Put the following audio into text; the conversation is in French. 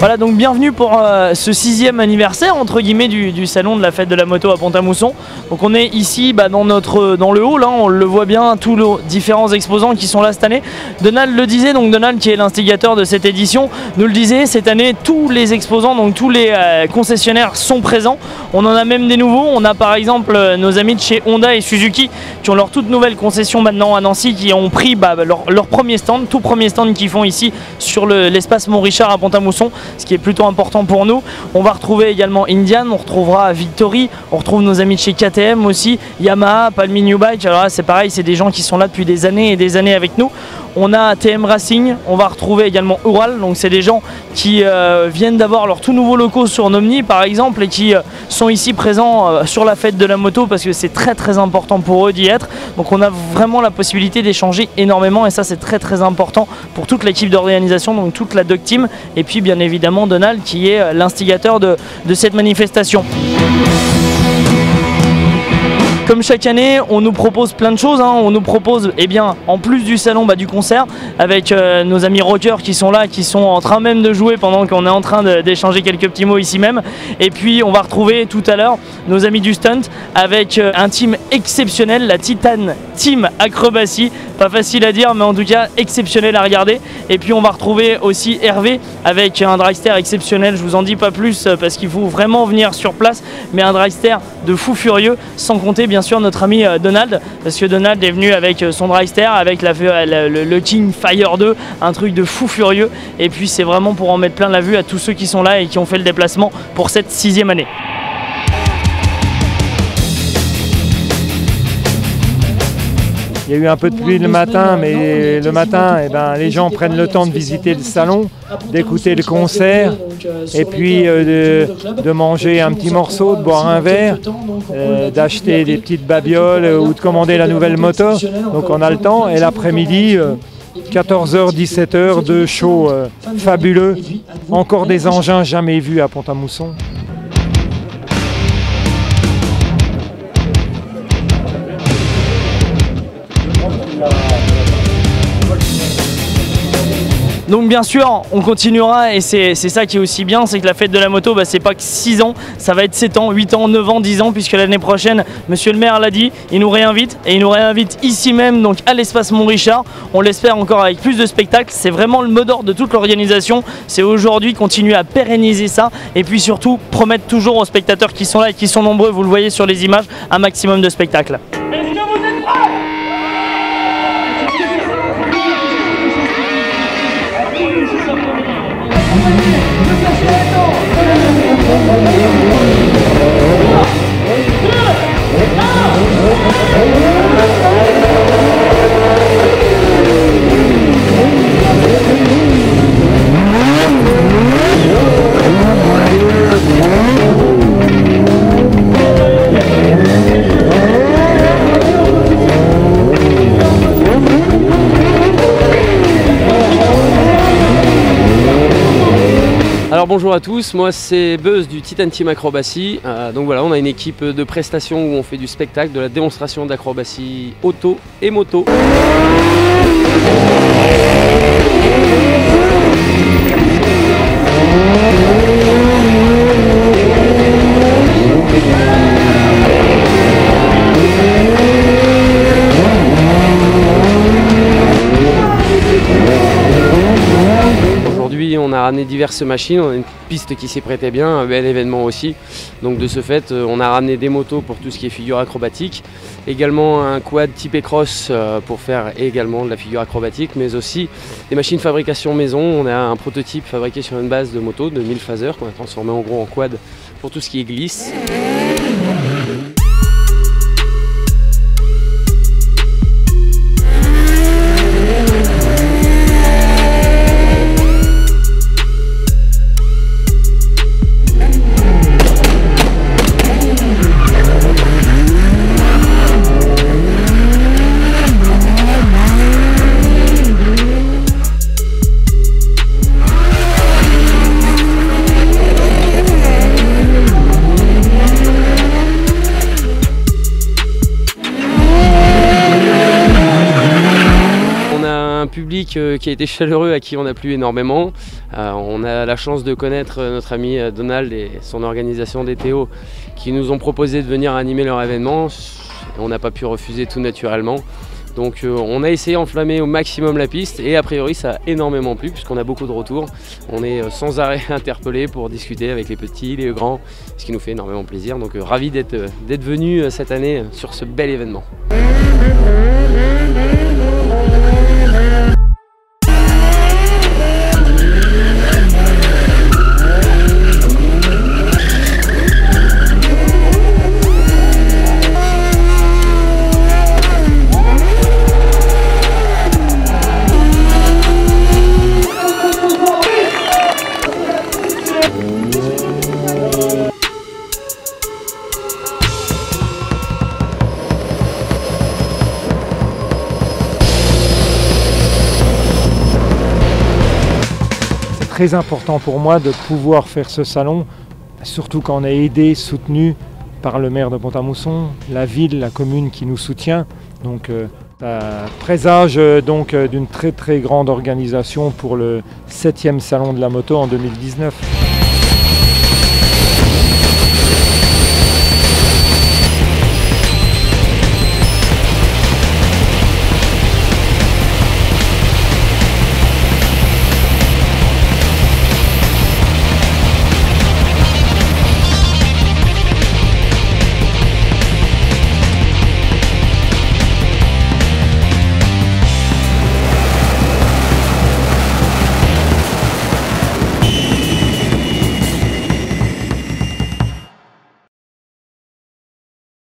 Voilà, donc bienvenue pour ce 6e anniversaire entre guillemets du salon de la fête de la moto à Pont-à-Mousson. Donc on est ici dans le hall, hein, on le voit bien, tous les différents exposants qui sont là cette année. Donald le disait, donc Donald qui est l'instigateur de cette édition, nous le disait, cette année tous les exposants, donc tous les concessionnaires sont présents. On en a même des nouveaux, on a par exemple nos amis de chez Honda et Suzuki qui ont leur toute nouvelle concession maintenant à Nancy, qui ont pris leur premier stand, tout premier stand qu'ils font ici sur l'espace Mont-Richard à Pont-à-Mousson, ce qui est plutôt important pour nous. On va retrouver également Indian, on retrouvera Victory, on retrouve nos amis de chez KTM aussi, Yamaha, Palmi New Bike. Alors là c'est pareil, c'est des gens qui sont là depuis des années et des années avec nous. On a TM Racing, on va retrouver également Ural, donc c'est des gens qui viennent d'avoir leurs tout nouveaux locaux sur Nomni par exemple et qui sont ici présents sur la fête de la moto parce que c'est très important pour eux d'y être. Donc on a vraiment la possibilité d'échanger énormément et ça c'est très important pour toute l'équipe d'organisation, donc toute la Dog Team et puis bien évidemment Donald qui est l'instigateur de cette manifestation. Comme chaque année, on nous propose plein de choses, hein. On nous propose, en plus du salon, du concert, avec nos amis rockers qui sont là, qui sont en train même de jouer pendant qu'on est en train d'échanger quelques petits mots ici même. Et puis on va retrouver tout à l'heure nos amis du stunt avec un team exceptionnel, la Titan Team Acrobatie. Pas facile à dire, mais en tout cas exceptionnel à regarder. Et puis on va retrouver aussi Hervé avec un dragster exceptionnel. Je vous en dis pas plus parce qu'il faut vraiment venir sur place, mais un dragster de fou furieux, sans compter bien sûr notre ami Donald, parce que Donald est venu avec son dragster, avec le King Fire 2, un truc de fou furieux. Et puis c'est vraiment pour en mettre plein la vue à tous ceux qui sont là et qui ont fait le déplacement pour cette 6e année. Il y a eu un peu de pluie le matin, mais le matin, les gens prennent le temps de visiter le salon, d'écouter le concert, et puis de manger un petit morceau, de boire un verre, d'acheter des petites babioles ou de commander la nouvelle moto. Donc on a le temps, et l'après-midi, 14h, 17h, de show fabuleux. Encore des engins jamais vus à Pont-à-Mousson. Donc bien sûr, on continuera et c'est ça qui est aussi bien, c'est que la fête de la moto, c'est pas que 6 ans, ça va être 7 ans, 8 ans, 9 ans, 10 ans, puisque l'année prochaine, monsieur le maire l'a dit, il nous réinvite et il nous réinvite ici même, donc à l'espace Mont-Richard. On l'espère encore avec plus de spectacles, c'est vraiment le mot d'ordre de toute l'organisation, c'est aujourd'hui continuer à pérenniser ça et puis surtout promettre toujours aux spectateurs qui sont là et qui sont nombreux, vous le voyez sur les images, un maximum de spectacles. Est-ce que vous êtes prêts ? Alors bonjour à tous, moi c'est Buzz du Titan Team Acrobatie. Donc voilà, on a une équipe de prestations où on fait du spectacle, de la démonstration d'acrobatie auto et moto. Aujourd'hui on a ramené diverses machines, on a une piste qui s'y prêtait bien, un bel événement aussi. Donc de ce fait on a ramené des motos pour tout ce qui est figure acrobatique, également un quad type cross pour faire également de la figure acrobatique, mais aussi des machines fabrication maison. On a un prototype fabriqué sur une base de moto de 1000 phasers qu'on a transformé en gros en quad pour tout ce qui est glisse. un public qui a été chaleureux, à qui on a plu énormément. On a la chance de connaître notre ami Donald et son organisation DTO qui nous ont proposé de venir animer leur événement. On n'a pas pu refuser tout naturellement. Donc on a essayé d'enflammer au maximum la piste et a priori ça a énormément plu puisqu'on a beaucoup de retours. On est sans arrêt interpellés pour discuter avec les petits, les grands, ce qui nous fait énormément plaisir. Donc ravi d'être venu cette année sur ce bel événement. Très important pour moi de pouvoir faire ce salon, surtout quand on est aidé, soutenu par le maire de Pont-à-Mousson, la ville, la commune qui nous soutient. Donc ça présage donc d'une très grande organisation pour le 7e salon de la moto en 2019.